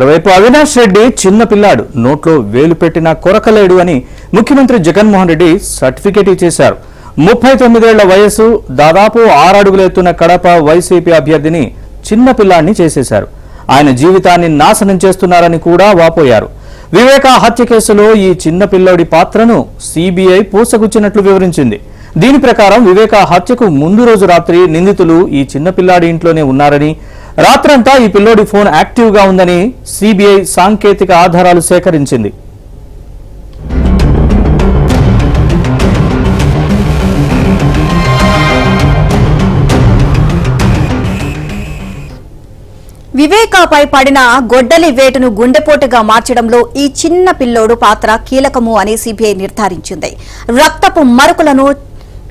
వైపు అవినాష్ రెడ్డి చిన్న పిల్లాడు నోట్లో వేలు పెట్టినా కొరకలేడు అని ముఖ్యమంత్రి జగన్మోహన్ రెడ్డి సర్టిఫికేట్ ఇచ్చేశారు. 39 ఏళ్ల వయసు, దాదాపు 6 అడుగుల ఎత్తున్న కడప వైసీపీ అభ్యర్థిని చిన్న పిల్లాడిని చేసేశారు. ఆయన జీవితాన్ని నాశనం చేస్తున్నారని కూడా వాపోయారు. వివేక హత్య కేసులో ఈ చిన్న పిల్లోడి పాత్రను సిబిఐ పూసగుచ్చినట్లు వివరించింది. దీని ప్రకారం వివేక హత్యకు ముందు రోజు రాత్రి నిందితులు ఈ చిన్న పిల్లాడి ఇంట్లోనే ఉన్నారని, రాత్రంతా ఈ పిల్లోడి ఫోన్ యాక్టివ్ గా ఉందని సిబిఐ సాంకేతిక ఆధారాలు సేకరించింది. వివేకాపై పడిన గొడ్డలి వేటును గుండెపోటుగా మార్చడంలో ఈ చిన్న పిల్లోడు పాత్ర కీలకము అని సిబిఐ నిర్ధారించింది. రక్తపు మరకలను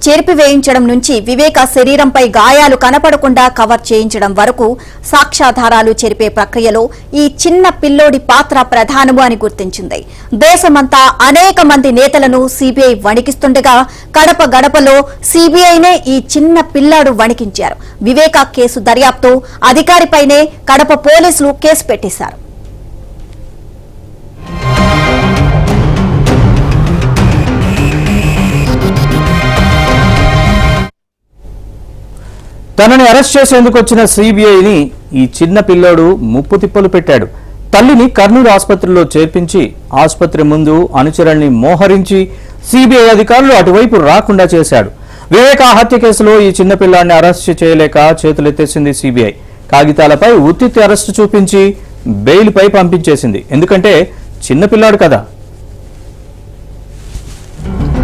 చెరిపివేయించడం నుంచి వివేక శరీరంపై గాయాలు కనపడకుండా కవర్ చేయించడం వరకు సాక్ష్యాధారాలు చెరిపే ప్రక్రియలో ఈ చిన్న పిల్లోడి పాత్ర ప్రధానము అని గుర్తించింది. దేశమంతా అనేక మంది నేతలను సిబిఐ వణికిస్తుండగా కడప గడపలో సిబిఐనే ఈ చిన్న పిల్లాడు వణికించారు. వివేక కేసు దర్యాప్తు అధికారిపైనే కడప పోలీసులు కేసు పెట్టేశారు. తనని అరెస్ట్ చేసేందుకు వచ్చిన సిబిఐని ఈ చిన్న పిల్లోడు ముప్పు తిప్పలు పెట్టాడు. తల్లిని కర్నూలు ఆసుపత్రిలో చేర్పించి ఆసుపత్రి ముందు అనుచరుల్ని మోహరించి సిబిఐ అధికారులు అటువైపు రాకుండా చేశాడు. వివేక హత్య కేసులో ఈ చిన్న పిల్లాడిని అరెస్ట్ చేయలేక చేతులెత్తేసింది సిబిఐ. కాగితాలపై ఉత్తిత్తి అరెస్టు చూపించి బెయిల్పై పంపించేసింది. ఎందుకంటే చిన్న పిల్లాడు కదా.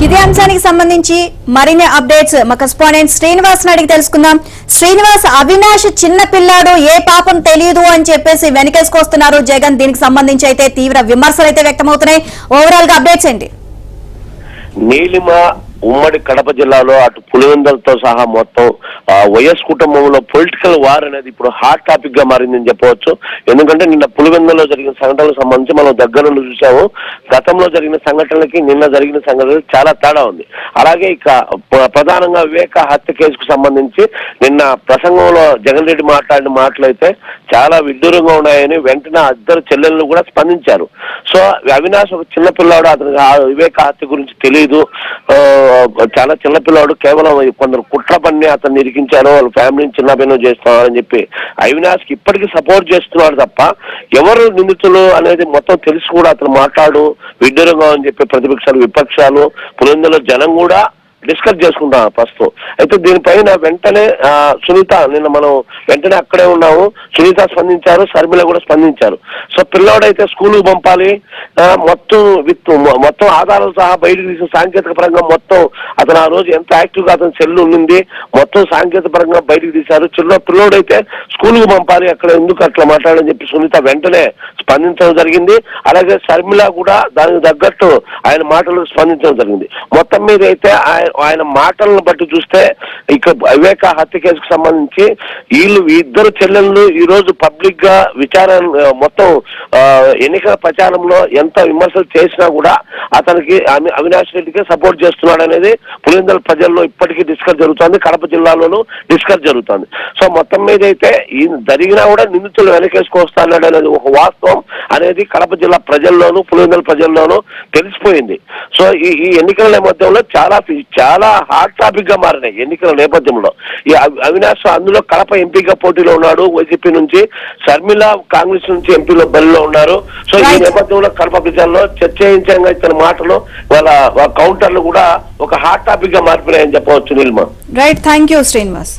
ఇదే అంశానికి సంబంధించి మరిన్ని అప్డేట్స్ మా కరెస్పాండెంట్ శ్రీనివాస్ అడిగి తెలుసుకుందాం. శ్రీనివాస్, అవినాష్ చిన్న పిల్లాడు, ఏ పాపం తెలియదు అని చెప్పేసి వెనకేసుకొస్తున్నారు జగన్. దీనికి సంబంధించి అయితే తీవ్ర విమర్శలు అయితే వ్యక్తమవుతున్నాయి. ఓవరాల్ గా అప్డేట్స్ ఏంటి? నీలిమ ఉమ్మడి కడప జిల్లాలో అటు పులివెందులతో సహా మొత్తం వైఎస్ కుటుంబంలో పొలిటికల్ వార్ అనేది ఇప్పుడు హాట్ టాపిక్ గా మారిందని చెప్పవచ్చు. ఎందుకంటే నిన్న పులివెందులో జరిగిన సంఘటనలకు సంబంధించి మనం దగ్గర నుండి చూసాము. గతంలో జరిగిన సంఘటనలకి నిన్న జరిగిన సంఘటనలకి చాలా తేడా ఉంది. అలాగే ఇక ప్రధానంగా వివేక హత్య కేసుకు సంబంధించి నిన్న ప్రసంగంలో జగన్ రెడ్డి మాట్లాడిన మాటలైతే చాలా విడ్డూరంగా ఉన్నాయని వెంటనే ఇద్దరు చెల్లెళ్ళు కూడా స్పందించారు. సో అవినాష్ ఒక చిన్నపిల్లాడు, అతనికి వివేక హత్య గురించి తెలియదు, చాలా చిన్నపిల్లాడు, కేవలం కొందరు కుట్ర పన్ని అతన్ని ఇరికించారు, వాళ్ళ ఫ్యామిలీని చిన్నపిల్లలు చేస్తున్నారని చెప్పి అవినాష్ కి ఇప్పటికీ సపోర్ట్ చేస్తున్నాడు తప్ప ఎవరు నిందితులు అనేది మొత్తం తెలిసి కూడా అతను మాట్లాడు విడ్డూరంగా అని చెప్పి ప్రతిపక్షాలు, విపక్షాలు, పులివెందుల జనం కూడా డిస్కస్ చేసుకుంటాం ప్రస్తుతం. అయితే దీనిపైన వెంటనే సునీత, నిన్న మనం వెంటనే అక్కడే ఉన్నాము, సునీత స్పందించారు, శర్మిల కూడా స్పందించారు. సో పిల్లోడైతే స్కూల్కి పంపాలి, మొత్తం ఆధారాలు సహా బయటకు తీసిన సాంకేతిక పరంగా మొత్తం అతను ఆ రోజు ఎంత యాక్టివ్ గా అతని సెల్ ఉండింది మొత్తం సాంకేతిక పరంగా బయటకు తీశారు. పిల్లోడైతే స్కూల్కి పంపాలి, అక్కడ ఎందుకు అట్లా మాట్లాడని చెప్పి సునీత వెంటనే స్పందించడం జరిగింది. అలాగే శర్మిల కూడా దానికి తగ్గట్టు ఆయన మాటలకు స్పందించడం జరిగింది. మొత్తం మీద అయితే ఆయన మాటలను బట్టి చూస్తే ఇక వివేక హత్య కేసుకు సంబంధించి ఇద్దరు చెల్లెళ్ళు ఈ రోజు పబ్లిక్ గా విచారణ మొత్తం ఎన్నికల ప్రచారంలో ఎంత విమర్శలు చేసినా కూడా అతనికి అవినాష్ రెడ్డికి సపోర్ట్ చేస్తున్నాడు అనేది పులివెందుల ప్రజల్లో ఇప్పటికీ డిస్కస్ జరుగుతుంది, కడప జిల్లాలోనూ డిస్కస్ జరుగుతుంది. సో మొత్తం మీద అయితే జరిగినా కూడా నిందితులు వెనకేసుకొస్తాడు అనేది ఒక వాస్తవం అనేది కడప జిల్లా ప్రజల్లోనూ పులివెందుల ప్రజల్లోనూ తెలిసిపోయింది. సో ఈ ఎన్నికల నేపథ్యంలో చాలా హాట్ టాపిక్ గా మారినాయి ఎన్నికల నేపథ్యంలో. ఈ అవినాష్ అందులో కడప ఎంపీగా పోటీలో ఉన్నాడు వైసీపీ నుంచి, శర్మిల కాంగ్రెస్ నుంచి ఎంపీలో బరిలో ఉన్నారు. సో ఈ నేపథ్యంలో కడప ప్రజల్లో చర్చయించంగా ఇచ్చిన మాటలు వాళ్ళ కౌంటర్లు కూడా ఒక హాట్ టాపిక్ గా మారిపోయాయని చెప్పవచ్చు. Neelima, right, thank you Srinivas.